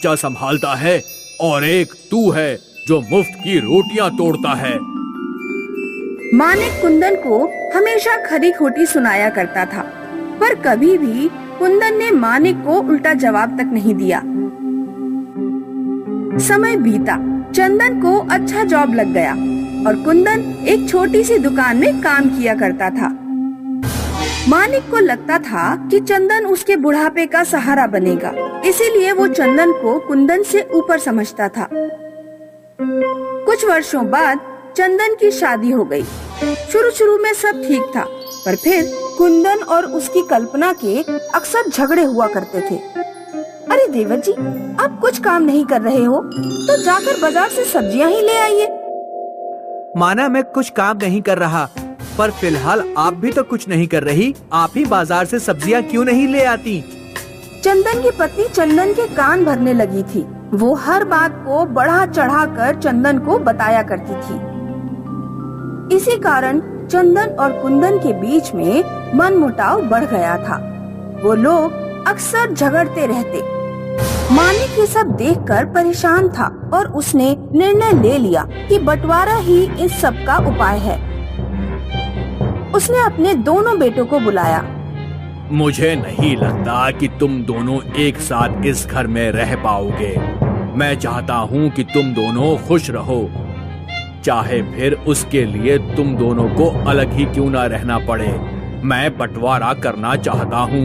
बच्चा संभालता है और एक तू है जो मुफ्त की रोटियां तोड़ता है। मानिक कुंदन को हमेशा खरी खोटी सुनाया करता था, पर कभी भी कुंदन ने मानिक को उल्टा जवाब तक नहीं दिया। समय बीता, चंदन को अच्छा जॉब लग गया और कुंदन एक छोटी सी दुकान में काम किया करता था। मानिक को लगता था कि चंदन उसके बुढ़ापे का सहारा बनेगा, इसीलिए वो चंदन को कुंदन से ऊपर समझता था। कुछ वर्षों बाद चंदन की शादी हो गई। शुरू में सब ठीक था, पर फिर कुंदन और उसकी कल्पना के अक्सर झगड़े हुआ करते थे। अरे देवर जी, आप कुछ काम नहीं कर रहे हो तो जाकर बाजार से सब्जियां ही ले आइए। माना मैं कुछ काम नहीं कर रहा, पर फिलहाल आप भी तो कुछ नहीं कर रही। आप ही बाजार से सब्जियां क्यों नहीं ले आती? चंदन की पत्नी चंदन के कान भरने लगी थी। वो हर बात को बढ़ा चढ़ा कर चंदन को बताया करती थी। इसी कारण चंदन और कुंदन के बीच में मनमुटाव बढ़ गया था। वो लोग अक्सर झगड़ते रहते। मानिक ये सब देखकर परेशान था और उसने निर्णय ले लिया कि बंटवारा ही इस सब का उपाय है। उसने अपने दोनों बेटों को बुलाया। मुझे नहीं लगता कि तुम दोनों एक साथ इस घर में रह पाओगे। मैं चाहता हूँ कि तुम दोनों खुश रहो, चाहे फिर उसके लिए तुम दोनों को अलग ही क्यों ना रहना पड़े। मैं बंटवारा करना चाहता हूँ।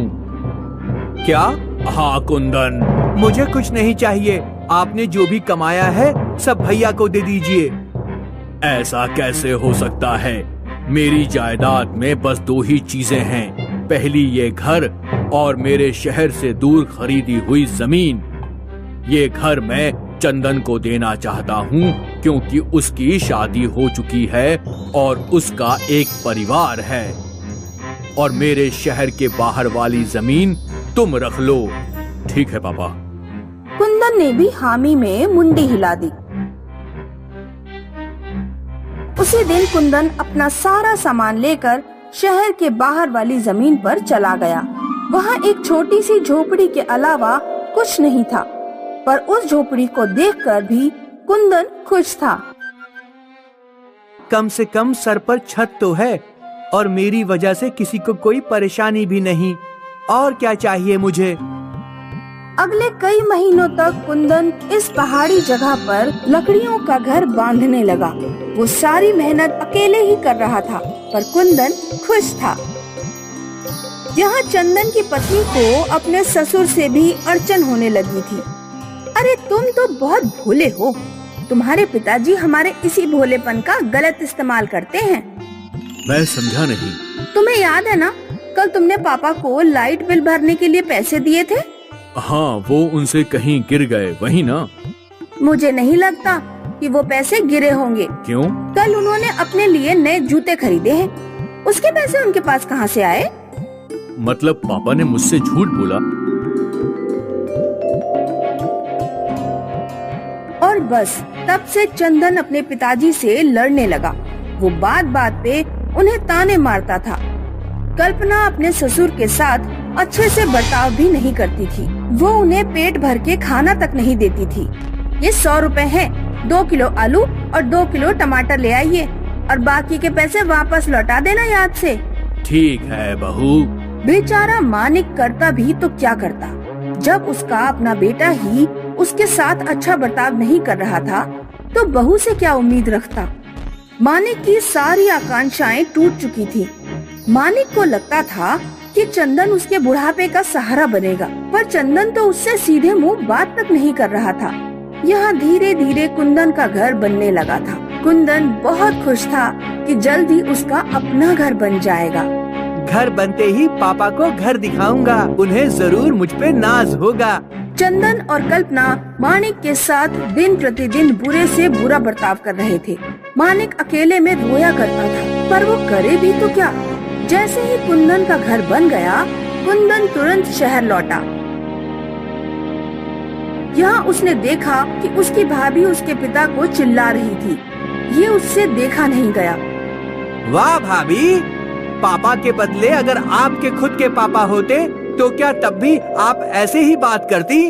क्या? हाँ कुंदन, मुझे कुछ नहीं चाहिए। आपने जो भी कमाया है सब भैया को दे दीजिए। ऐसा कैसे हो सकता है? मेरी जायदाद में बस दो ही चीजें हैं, पहली ये घर और मेरे शहर से दूर खरीदी हुई जमीन। ये घर मैं चंदन को देना चाहता हूँ क्योंकि उसकी शादी हो चुकी है और उसका एक परिवार है, और मेरे शहर के बाहर वाली जमीन तुम रख लो। ठीक है पापा। कुंदन ने भी हामी में मुंडी हिला दी। उसी दिन कुंदन अपना सारा सामान लेकर शहर के बाहर वाली जमीन पर चला गया। वहाँ एक छोटी सी झोपड़ी के अलावा कुछ नहीं था, पर उस झोपड़ी को देखकर भी कुंदन खुश था। कम से कम सर पर छत तो है और मेरी वजह से किसी को कोई परेशानी भी नहीं। और क्या चाहिए मुझे? अगले कई महीनों तक कुंदन इस पहाड़ी जगह पर लकड़ियों का घर बांधने लगा। वो सारी मेहनत अकेले ही कर रहा था, पर कुंदन खुश था। यहाँ चंदन की पत्नी को अपने ससुर से भी अड़चन होने लगी थी। अरे तुम तो बहुत भोले हो। तुम्हारे पिताजी हमारे इसी भोलेपन का गलत इस्तेमाल करते हैं। मैं समझा नहीं। तुम्हें याद है ना, कल तुमने पापा को लाइट बिल भरने के लिए पैसे दिए थे? हाँ, वो उनसे कहीं गिर गए, वही ना? मुझे नहीं लगता कि वो पैसे गिरे होंगे। क्यों? कल उन्होंने अपने लिए नए जूते खरीदे हैं। उसके पैसे उनके पास कहाँ से आए? मतलब पापा ने मुझसे झूठ बोला? और बस तब से चंदन अपने पिताजी से लड़ने लगा। वो बात बात पे उन्हें ताने मारता था। कल्पना अपने ससुर के साथ अच्छे से बर्ताव भी नहीं करती थी। वो उन्हें पेट भर के खाना तक नहीं देती थी। ये 100 रुपए हैं, 2 किलो आलू और 2 किलो टमाटर ले आइए और बाकी के पैसे वापस लौटा देना याद से। ठीक है बहू। बेचारा मानिक करता भी तो क्या करता, जब उसका अपना बेटा ही उसके साथ अच्छा बर्ताव नहीं कर रहा था तो बहू से क्या उम्मीद रखता। मानिक की सारी आकांक्षाएं टूट चुकी थी। मानिक को लगता था कि चंदन उसके बुढ़ापे का सहारा बनेगा, पर चंदन तो उससे सीधे मुंह बात तक नहीं कर रहा था। यहाँ धीरे धीरे कुंदन का घर बनने लगा था। कुंदन बहुत खुश था कि जल्द ही उसका अपना घर बन जाएगा। घर बनते ही पापा को घर दिखाऊंगा, उन्हें जरूर मुझ पे नाज होगा। चंदन और कल्पना मानिक के साथ दिन प्रतिदिन बुरे से बुरा बर्ताव कर रहे थे। मानिक अकेले में रोया करता था, पर वो करे भी तो क्या। जैसे ही कुंदन का घर बन गया, कुंदन तुरंत शहर लौटा। यहाँ उसने देखा कि उसकी भाभी उसके पिता को चिल्ला रही थी। ये उससे देखा नहीं गया। वाह भाभी, पापा के बदले अगर आपके खुद के पापा होते तो क्या तब भी आप ऐसे ही बात करती?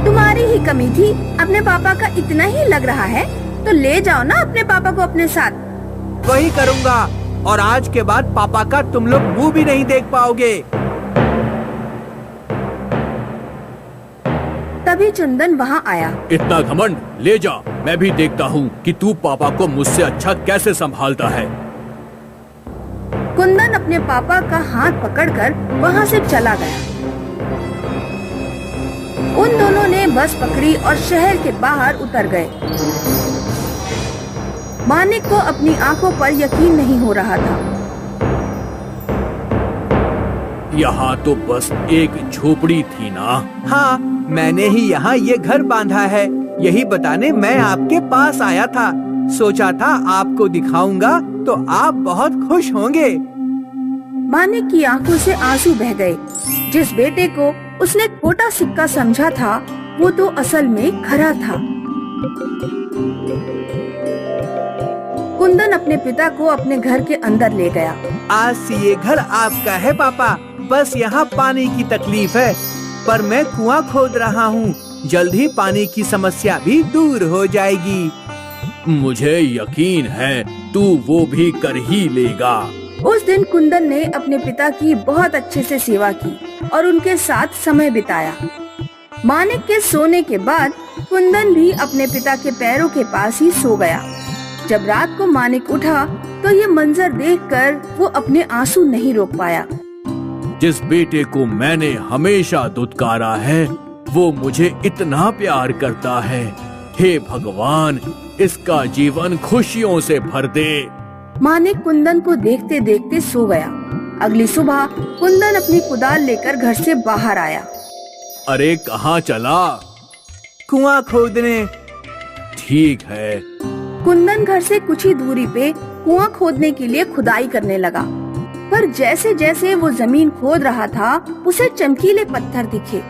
तुम्हारी ही कमी थी। अपने पापा का इतना ही लग रहा है तो ले जाओ ना अपने पापा को अपने साथ। वही करूँगा, और आज के बाद पापा का तुम लोग मुंह भी नहीं देख पाओगे। तभी चंदन वहाँ आया। इतना घमंड, ले जा, मैं भी देखता हूँ कि तू पापा को मुझसे अच्छा कैसे संभालता है। कुंदन अपने पापा का हाथ पकड़कर वहाँ से चला गया। उन दोनों ने बस पकड़ी और शहर के बाहर उतर गए। मानिक को अपनी आंखों पर यकीन नहीं हो रहा था। यहाँ तो बस एक झोपड़ी थी ना। हाँ, मैंने ही यहाँ ये घर बांधा है। यही बताने मैं आपके पास आया था। सोचा था आपको दिखाऊंगा तो आप बहुत खुश होंगे। मानिक की आंखों से आंसू बह गए। जिस बेटे को उसने खोटा सिक्का समझा था वो तो असल में खरा था। कुंदन अपने पिता को अपने घर के अंदर ले गया। आज से ये घर आपका है पापा। बस यहाँ पानी की तकलीफ है, पर मैं कुआं खोद रहा हूँ। जल्द ही पानी की समस्या भी दूर हो जाएगी। मुझे यकीन है तू वो भी कर ही लेगा। उस दिन कुंदन ने अपने पिता की बहुत अच्छे से सेवा की और उनके साथ समय बिताया। मानिक के सोने के बाद कुंदन भी अपने पिता के पैरों के पास ही सो गया। जब रात को मानिक उठा तो ये मंजर देखकर वो अपने आंसू नहीं रोक पाया। जिस बेटे को मैंने हमेशा दुत्कारा है वो मुझे इतना प्यार करता है। हे भगवान, इसका जीवन खुशियों से भर दे। मानिक कुंदन को देखते देखते सो गया। अगली सुबह कुंदन अपनी कुदाल लेकर घर से बाहर आया। अरे कहाँ चला? कुआं खोदने। ठीक है। कुंदन घर से कुछ ही दूरी पे कुआं खोदने के लिए खुदाई करने लगा, पर जैसे जैसे वो जमीन खोद रहा था उसे चमकीले पत्थर दिखे।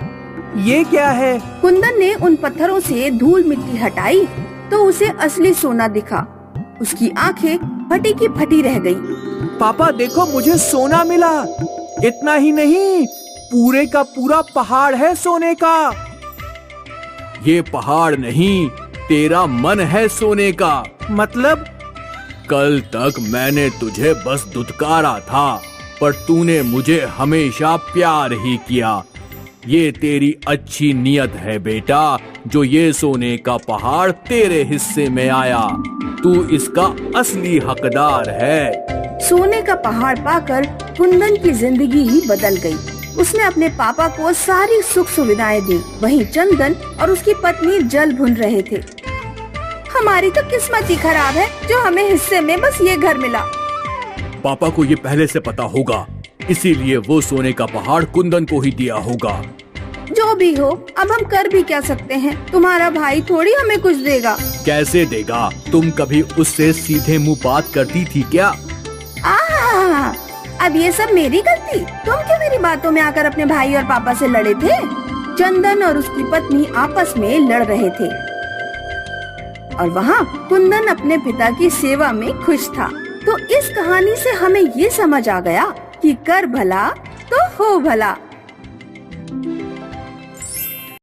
ये क्या है? कुंदन ने उन पत्थरों से धूल मिट्टी हटाई तो उसे असली सोना दिखा। उसकी आंखें फटी की फटी रह गईं। पापा देखो, मुझे सोना मिला। इतना ही नहीं, पूरे का पूरा पहाड़ है सोने का। ये पहाड़ नहीं, तेरा मन है सोने का। मतलब? कल तक मैंने तुझे बस दुत्कारा था, पर तूने मुझे हमेशा प्यार ही किया। ये तेरी अच्छी नियत है बेटा, जो ये सोने का पहाड़ तेरे हिस्से में आया। तू इसका असली हकदार है। सोने का पहाड़ पाकर कुंदन की जिंदगी ही बदल गई। उसने अपने पापा को सारी सुख सुविधाएं दी। वहीं चंदन और उसकी पत्नी जल भुन रहे थे। हमारी तो किस्मत ही खराब है जो हमें हिस्से में बस ये घर मिला। पापा को ये पहले से पता होगा, इसीलिए वो सोने का पहाड़ कुंदन को ही दिया होगा। जो भी हो, अब हम कर भी क्या सकते हैं? तुम्हारा भाई थोड़ी हमें कुछ देगा। कैसे देगा? तुम कभी उससे सीधे मुंह बात करती थी क्या? अब ये सब मेरी गलती? तुम क्यों मेरी बातों में आकर अपने भाई और पापा से लड़े थे? चंदन और उसकी पत्नी आपस में लड़ रहे थे और वहाँ कुंदन अपने पिता की सेवा में खुश था। तो इस कहानी से हमें ये समझ आ गया कि कर भला तो हो भला।